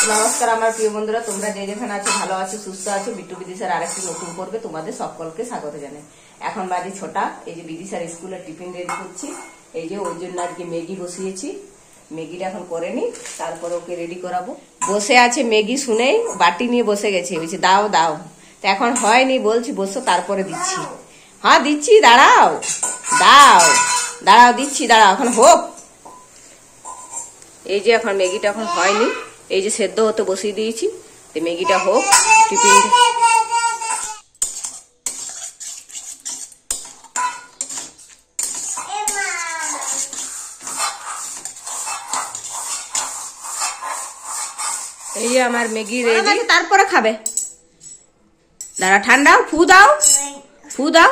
নমস্কার আমার প্রিয় বন্ধুরা, তোমরা যে যেখানে আছো ভালো আছো সুস্থ আছো। বিট্টু বিদিশার আরেকটি নতুন পর্বে তোমাদের সকলকে স্বাগত জানাই। এখন বাজে 6টা। এই যে বিদিশার স্কুলের টিফিন রেডি করছি। এই যে ওর জন্য আজকে ম্যাগি বসিয়েছি। ম্যাগিটা এখন করে নি, তারপর ওকে রেডি করাবো। বসে আছে ম্যাগি শুনেই বাটি নিয়ে বসে গেছে, বলছে দাও দাও। তো এখন হয়নি, বলছি বসো তারপরে দিচ্ছি। হ্যাঁ দিচ্ছি, দাঁড়াও দাও দাঁড়াও দিচ্ছি, দাঁড়াও এখন হোক। এই যে এখন ম্যাগিটা এখন হয়নি, এই যে সেদ্ধ হতে বসিয়ে দিয়েছি। ম্যাগিটা হোক টিফিন। এই যে আমার ম্যাগি রেডি, তারপরে খাবে। দাঁড়া ঠান্ডাও, ফু দাও ফু দাও।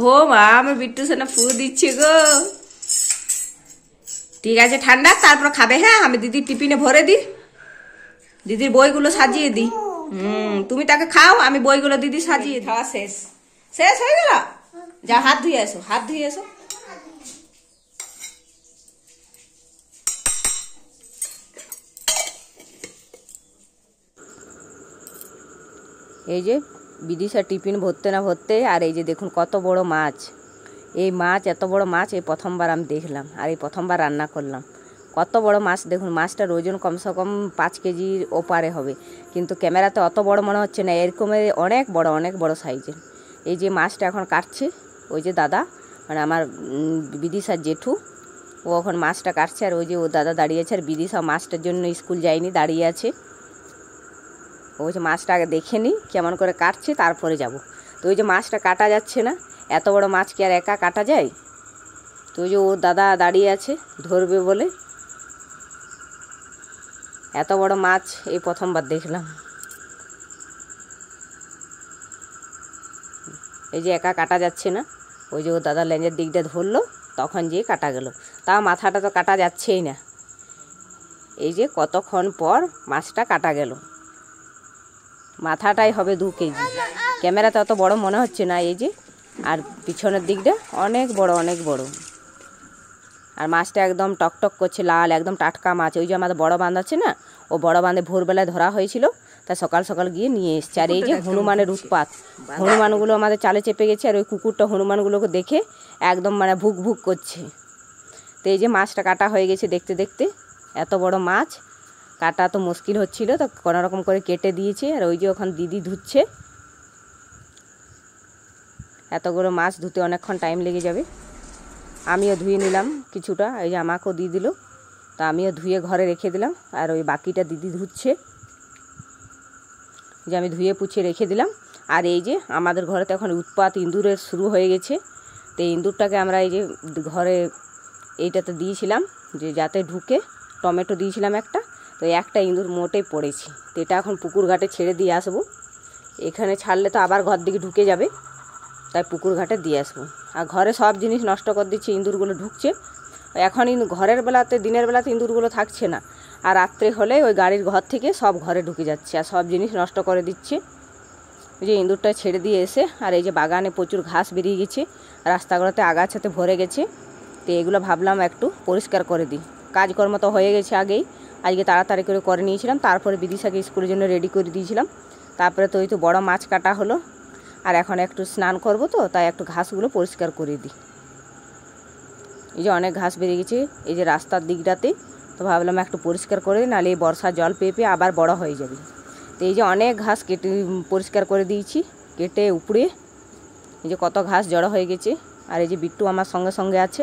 ও মা, আমার বিট্টু সোনা ফু দিচ্ছে গো। ঠিক আছে ঠান্ডা, তারপর খাবে। হ্যাঁ আমি দিদির টিফিনে ভরে দিই, দিদির বইগুলো সাজিয়ে দিই। তুমি তাকে খাও, আমি বইগুলো দিদি সাজিয়ে দিই। খাওয়া শেষ শেষ হয়ে গেল। যা হাত ধুয়ে এসো, হাত ধুয়ে এসো। এই যে বিদিশা টিফিন ভরতে না ভরতে, আর এই যে দেখুন কত বড় মাছ। এই মাছ, এত বড় মাছ এই প্রথমবার আমি দেখলাম, আর এই প্রথমবার রান্না করলাম। কত বড় মাছ দেখুন। মাছটার ওজন কমসে কম 5 কেজির ওপারে হবে, কিন্তু ক্যামেরাতে অত বড় মনে হচ্ছে না, এরকমের অনেক বড় সাইজের। এই যে মাছটা এখন কাটছে ওই যে দাদা, মানে আমার বিদিশার জেঠু, ও এখন মাছটা কাটছে। আর ওই যে ও দাদা দাঁড়িয়ে আছে, আর বিদিশা মাছটার জন্য স্কুল যায়নি, দাঁড়িয়ে আছে। ওই যে মাছটা আগে দেখে নিই কেমন করে কাটছে, তারপরে যাব। তো ওই যে মাছটা কাটা যাচ্ছে না, এত বড় মাছ কি আর একা কাটা যায়? তো ওই যে ও দাদা দাঁড়িয়ে আছে ধরবে বলে। এত বড় মাছ এই প্রথমবার দেখলাম। এই যে একা কাটা যাচ্ছে না, ওই যে ও দাদা লেঞ্জের দিকটা ধরলো, তখন যেয়ে কাটা গেল। তাও মাথাটা তো কাটা যাচ্ছেই না। এই যে কতক্ষণ পর মাছটা কাটা গেল। মাথাটাই হবে 2 কেজি, ক্যামেরাতে অত বড় মনে হচ্ছে না। এই যে আর পিছনের দিকটা অনেক বড়। আর মাছটা একদম টকটক করছে, লাল, একদম টাটকা মাছ। ওই যে আমাদের বড় বাঁধ আছে না, ও বড় বাঁধে ভোরবেলায় ধরা হয়েছিল, তা সকাল সকাল গিয়ে নিয়ে এসছে। আর এই যে হনুমানের উৎপাত, হনুমানগুলো আমাদের চালে চেপে গেছে, আর ওই কুকুরটা হনুমানগুলোকে দেখে একদম মানে ভুক ভুক করছে। তো এই যে মাছটা কাটা হয়ে গেছে দেখতে দেখতে। এত বড় মাছ কাটা তো মুশকিল হচ্ছিল, তো কোনোরকম করে কেটে দিয়েছে। আর ওই যে ওখান দিদি ধুচ্ছে। এতগুলো মাছ ধুতে অনেকক্ষণ টাইম লেগে যাবে। আমিও ধুয়ে নিলাম কিছুটা, এই যে আমাকেও দিয়ে দিল, তো আমিও ধুয়ে ঘরে রেখে দিলাম। আর ওই বাকিটা দিদি ধুচ্ছে, যে আমি ধুয়ে পুছিয়ে রেখে দিলাম। আর এই যে আমাদের ঘরে তো এখন উৎপাত ইঁদুরের শুরু হয়ে গেছে। তো ইঁদুরটাকে আমরা এই যে ঘরে এইটাতে দিয়েছিলাম, যে যাতে ঢুকে, টমেটো দিয়েছিলাম একটা, তো একটা ইঁদুর মোটেই পড়েছি। তো এটা এখন পুকুর ঘাটে ছেড়ে দিয়ে আসবো। এখানে ছাড়লে তো আবার ঘর দিকে ঢুকে যাবে, তাই পুকুর ঘাটে দিয়ে আসবো। আর ঘরে সব জিনিস নষ্ট করে দিচ্ছে, ইঁদুরগুলো ঢুকছে। এখন ঘরের বেলাতে, দিনের বেলাতে ইঁদুরগুলো থাকছে না, আর রাত্রে হলে ওই গাড়ির ঘর থেকে সব ঘরে ঢুকে যাচ্ছে আর সব জিনিস নষ্ট করে দিচ্ছে। ওই যে ইঁদুরটা ছেড়ে দিয়ে এসে, আর এই যে বাগানে প্রচুর ঘাস বেরিয়ে গেছে, রাস্তাগুলোতে আগাছাতে ভরে গেছে। তো এগুলো ভাবলাম একটু পরিষ্কার করে দিই। কাজকর্ম তো হয়ে গেছে আগেই, আজকে তাড়াতাড়ি করে নিয়েছিলাম। তারপরে বিদিশাকে স্কুলের জন্য রেডি করে দিয়েছিলাম। তারপরে তো ওই তো বড় মাছ কাটা হলো, আর এখন একটু স্নান করব, তো তাই একটু ঘাসগুলো পরিষ্কার করে দিই। এই যে অনেক ঘাস বেরিয়ে গেছে এই যে রাস্তার দিকটাতে, তো ভাবলাম একটু পরিষ্কার করে দিই, নাহলে এই বর্ষার জল পেয়ে আবার বড় হয়ে যাবে। তো এই যে অনেক ঘাস কেটে পরিষ্কার করে দিয়েছি, কেটে উপড়ে। এই যে কত ঘাস জড়ো হয়ে গেছে। আর এই যে বিট্টু আমার সঙ্গে সঙ্গে আছে।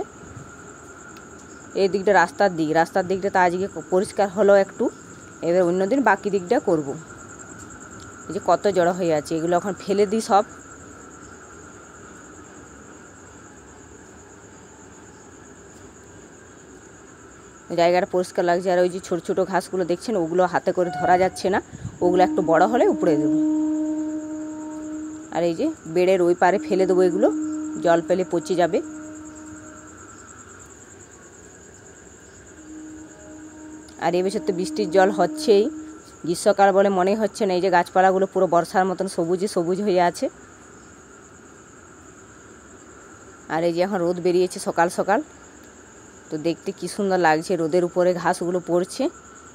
এই দিকটা রাস্তার দিকটা তো আজকে পরিষ্কার হলো একটু, এবার অন্যদিন বাকি দিকটা করব। এই যে কত জড়ো হয়ে আছে, এগুলো এখন ফেলে দিই সব। জায়গাটা পরিষ্কার লাগছে। আর ওই যে ছোটো ছোটো ঘাসগুলো দেখছেন, ওগুলো হাতে করে ধরা যাচ্ছে না, ওগুলো একটু বড় হলে উপড়ে দেবো। আর এই যে বেড়ের ওই পারে ফেলে দেবো, এগুলো জল পেলে পচে যাবে। আর এই বছর তো বৃষ্টির জল হচ্ছেই, গ্রীষ্মকাল বলে মনে হচ্ছে না। এই যে গাছপালাগুলো পুরো বর্ষার মতন সবুজ হয়ে আছে। আর এই যে এখন রোদ বেরিয়েছে সকাল সকাল, তো দেখতে কি সুন্দর লাগছে, রোদের উপরে ঘাসগুলো পড়ছে।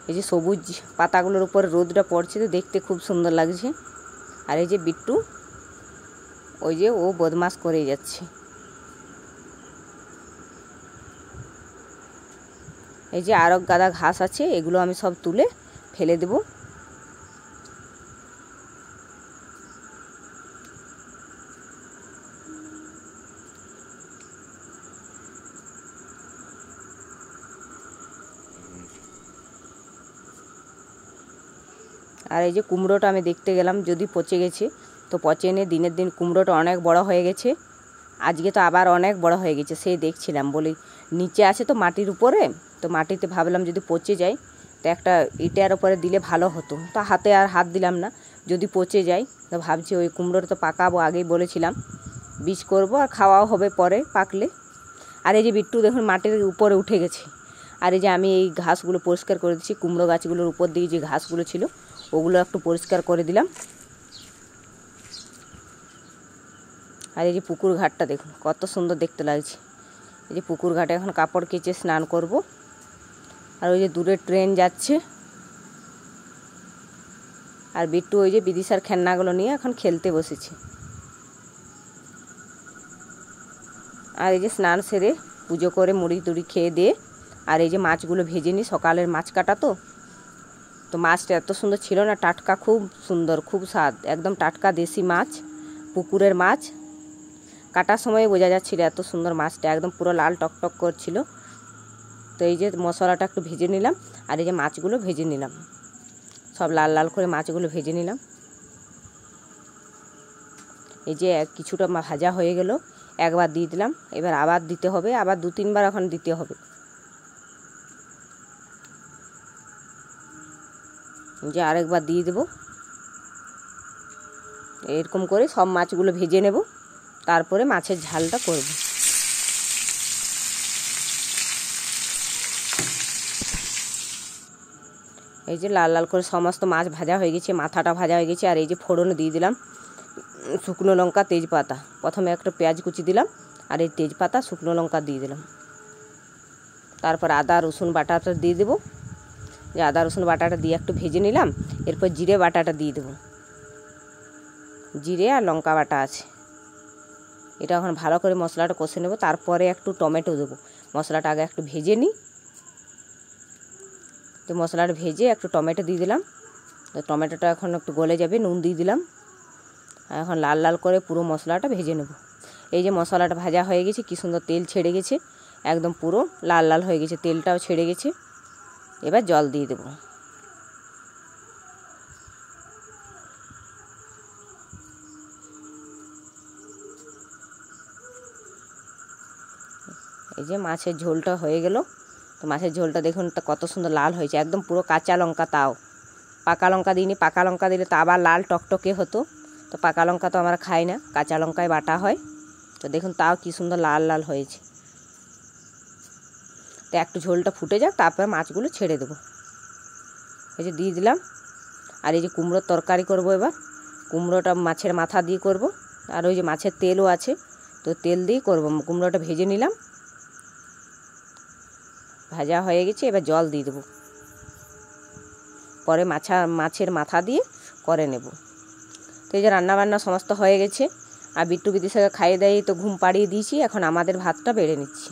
এই যে সবুজ পাতাগুলোর উপরে রোদটা পড়ছে, তো দেখতে খুব সুন্দর লাগছে। আর এই যে বিট্টু, ওই যে ও বদমাশ করে যাচ্ছে। এই যে আরো গাদা ঘাস আছে, এগুলো আমি সব তুলে ফেলে দেব। আর এই যে কুমড়োটা আমি দেখতে গেলাম, যদি পচে গেছে তো পচেনি, দিনের দিন কুমড়োটা অনেক বড় হয়ে গেছে। আজকে তো আবার অনেক বড় হয়ে গেছে, সেই দেখছিলাম বলি নিচে আছে তো মাটির উপরে, তো মাটিতে ভাবলাম যদি পচে যায় তো একটা ইটের উপরে দিলে ভালো হতো, তো হাতে আর হাত দিলাম না, যদি পচে যায় তো ভাবছি ওই কুমড়োটা তো পাকাবো, আগেই বলেছিলাম বীজ করব আর খাওয়াও হবে পরে পাকলে। আর এই যে বিট্টু দেখুন মাটির উপরে উঠে গেছে। আর এই যে আমি এই ঘাসগুলো পরিষ্কার করে দিচ্ছি, কুমড়ো গাছগুলোর উপর দিকে যে ঘাসগুলো ছিল ওগুলো একটু পরিষ্কার করে দিলাম। আর এই যে পুকুর ঘাটটা দেখুন কত সুন্দর দেখতে লাগছে। এই যে পুকুর ঘাটে এখন কাপড় কেচে স্নান করব। আর ওই যে দূরে ট্রেন যাচ্ছে। আর বিট্টু ওই যে বিদিশার খেলনাগুলো নিয়ে এখন খেলতে বসেছে। আর এই যে স্নান সেরে পুজো করে মুড়ি টুড়ি খেয়ে দিয়ে আর এই যে মাছগুলো ভেজে নিই, সকালের মাছ কাটা তো মাছটা এত সুন্দর ছিল না, টাটকা, খুব সুন্দর, খুব স্বাদ, একদম টাটকা দেশি মাছ, পুকুরের মাছ। কাটার সময় বোঝা যাচ্ছিল এত সুন্দর মাছটা, একদম পুরো লাল টকটক করছিল। তো এই যে মশলাটা একটু ভেজে নিলাম আর এই যে মাছগুলো ভেজে নিলাম, সব লাল লাল করে মাছগুলো ভেজে নিলাম। এই যে কিছুটা ভাজা হয়ে গেল, একবার দিয়ে দিলাম, এবার আবার দিতে হবে, আবার 2-3 বার এখন দিতে হবে। যে আরেকবার দিয়ে দেবো। এরকম করে সব মাছগুলো ভেজে নেব, তারপরে মাছের ঝালটা করব। এই যে লাল লাল করে সমস্ত মাছ ভাজা হয়ে গেছে, মাথাটা ভাজা হয়ে গেছে। আর এই যে ফোড়নে দিয়ে দিলাম শুকনো লঙ্কা, তেজপাতা, প্রথমে একটা পেঁয়াজ কুচি দিলাম আর এই তেজপাতা শুকনো লঙ্কা দিয়ে দিলাম। তারপর আদা রসুন বাটাটা দিয়ে দেবো। যে আদা রসুন বাটাটা দিয়ে একটু ভেজে নিলাম, এরপর জিরে বাটাটা দিয়ে দেবো। জিরে আর লঙ্কা বাটা আছে, এটা এখন ভালো করে মশলাটা কষে নেব, তারপরে একটু টমেটো দেবো। মশলাটা আগে একটু ভেজে নিই। তো মশলাটা ভেজে একটু টমেটো দিয়ে দিলাম, তো টমেটোটা এখন একটু গলে যাবে, নুন দিয়ে দিলাম। এখন লাল লাল করে পুরো মশলাটা ভেজে নেব। এই যে মশলাটা ভাজা হয়ে গেছে, কী সুন্দর তেল ছেড়ে গেছে, একদম পুরো লাল লাল হয়ে গেছে, তেলটাও ছেড়ে গেছে। এবার জল দিয়ে দেবো। এই যে মাছের ঝোলটা হয়ে গেল। তো মাছের ঝোলটা দেখুন তো কত সুন্দর লাল হয়েছে, একদম পুরো কাঁচা লঙ্কা, তাও পাকা লঙ্কা দিইনি, পাকা লঙ্কা দিলে তো আবার লাল টকটকে হতো, তো পাকা লঙ্কা তো আমরা খাই না, কাঁচা লঙ্কায় বাটা হয়। তো দেখুন তাও কী সুন্দর লাল লাল হয়েছে। তো একটু ঝোলটা ফুটে যাক, তারপরে মাছগুলো ছেড়ে দেবো। এই যে দিয়ে দিলাম। আর এই যে কুমড়োর তরকারি করব, এবার কুমড়োটা মাছের মাথা দিয়ে করব। আর ওই যে মাছের তেলও আছে, তো তেল দিয়ে করব। কুমড়োটা ভেজে নিলাম, ভাজা হয়ে গেছে, এবার জল দিয়ে দেবো, পরে মাছের মাথা দিয়ে করে নেব। তো এই যে রান্নাবান্না সমস্ত হয়ে গেছে, আর বিট্টু বিদিশাকে খাইয়ে দাইয়ে তো ঘুম পাড়িয়ে দিয়েছি, এখন আমাদের ভাতটা বেড়ে নিচ্ছি।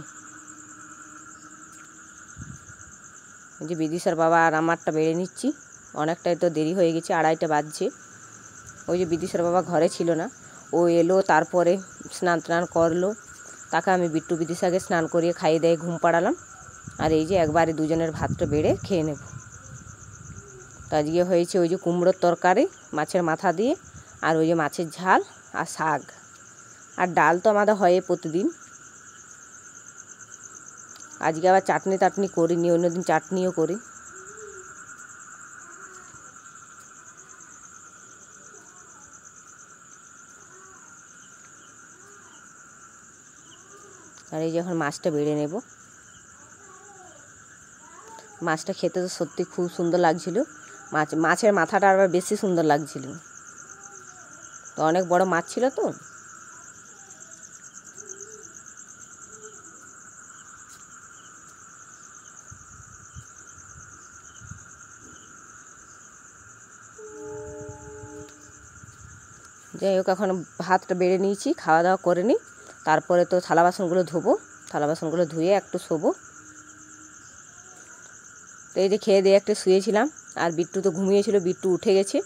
এই যে বিদিশার বাবা আর আমারটা বেড়ে নিচ্ছি, অনেকটাই তো দেরি হয়ে গেছে, 2:30 বাজছে। ওই যে বিদিশার বাবা ঘরে ছিল না, ও এলো, তারপরে স্নান টান করলো, তাকে আমি বিট্টু বিদিশাকে স্নান করিয়ে খাইয়ে দিয়ে ঘুম পাড়ালাম। আর এই যে একবারে দুজনের ভাতটা বেড়ে খেয়ে নেব। তো আজকে হয়েছে ওই যে কুমড়োর তরকারি মাছের মাথা দিয়ে, আর ওই যে মাছের ঝাল আর শাক, আর ডাল তো আমাদের হয় প্রতিদিন। আজকে আবার চাটনি টাটনি করিনি, অন্যদিন চাটনিও করি। আর এই যে এখন মাছটা বেড়ে নেব। মাছটা খেতে তো সত্যি খুব সুন্দর লাগছিল, মাছের মাথাটা আবার বেশি সুন্দর লাগছিল, তো অনেক বড় মাছ ছিল তো। যাই হোক, এখন ভাতটা বেড়ে নিয়েছি, খাওয়া দাওয়া করে নিই, তারপরে তো থালা বাসনগুলো ধোবো, থালা বাসনগুলো ধুয়ে একটু শোবো। তো এই যে খেয়ে দিয়ে একটু শুয়েছিলাম, আর বিট্টু তো ঘুমিয়েছিল, বিট্টু উঠে গেছে।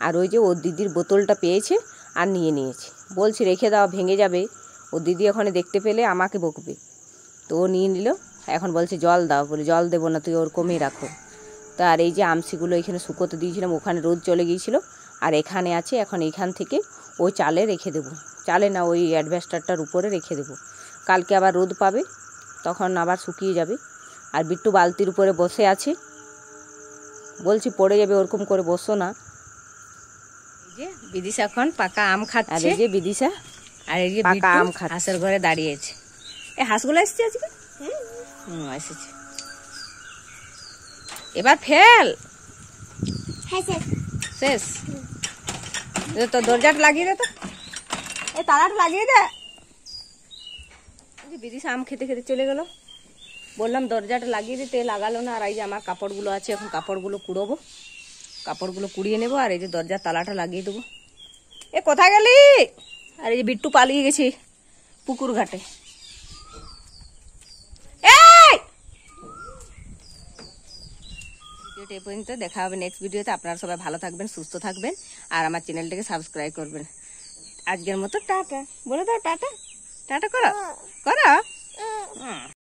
আর ওই যে ওর দিদির বোতলটা পেয়েছে আর নিয়ে নিয়েছে, বলছি রেখে দাও ভেঙে যাবে, ওর দিদি ওখানে দেখতে পেলে আমাকে বকবে, তো ও নিয়ে নিল। এখন বলছে জল দাও, বলে জল দেবো না, তুই ওরকমই রাখো। তা আর এই যে আমসিগুলো এখানে শুকোতে দিয়েছিলাম, ওখানে রোদ চলে গিয়েছিলো, আর এখানে আছে, এখন এইখান থেকে ওই চালে রেখে দেবো, চালে না ওই অ্যাডভেস্টারটার উপরে রেখে দেবো, কালকে আবার রোদ পাবে, তখন আবার শুকিয়ে যাবে। আর বিট্টু বালতির উপরে বসে আছে, বলছি পড়ে যাবে, ওরকম করে বসো না। এই যে বিদিশা এখন পাকা আম খাচ্ছে, আর এই যে বিদিশা, আর এই যে পাকা আম খাচ্ছে, হাঁসের ঘরে দাঁড়িয়েছে। এই হাঁসগুলো এসছে আজকে, এসেছে। এবার ফেল, শেষ। তো দরজাটা লাগিয়ে দে, তো এই তালাটা লাগিয়ে দে। বিদিশা আম খেতে খেতে চলে গেল, বললাম দরজাটা লাগিয়ে দিতে, লাগালো না। আর এই যে আমার কাপড়গুলো আছে, এখন কাপড়গুলো কুড়োবো, কাপড়গুলো কুড়িয়ে নেবো, আর এই যে দরজার তালাটা লাগিয়ে দেবো। এ কোথায় গেলি? আর এই যে বিট্টু পালিয়ে গেছি পুকুর ঘাটে। ভিডিওটা এই পর্যন্ত, দেখা হবে নেক্সট ভিডিওতে। আপনারা সবাই ভালো থাকবেন, সুস্থ থাকবেন, আর আমার চ্যানেলটাকে সাবস্ক্রাইব করবেন। আজকের মতো টাটা বলে দাও, টাটা, টাটা করো করো।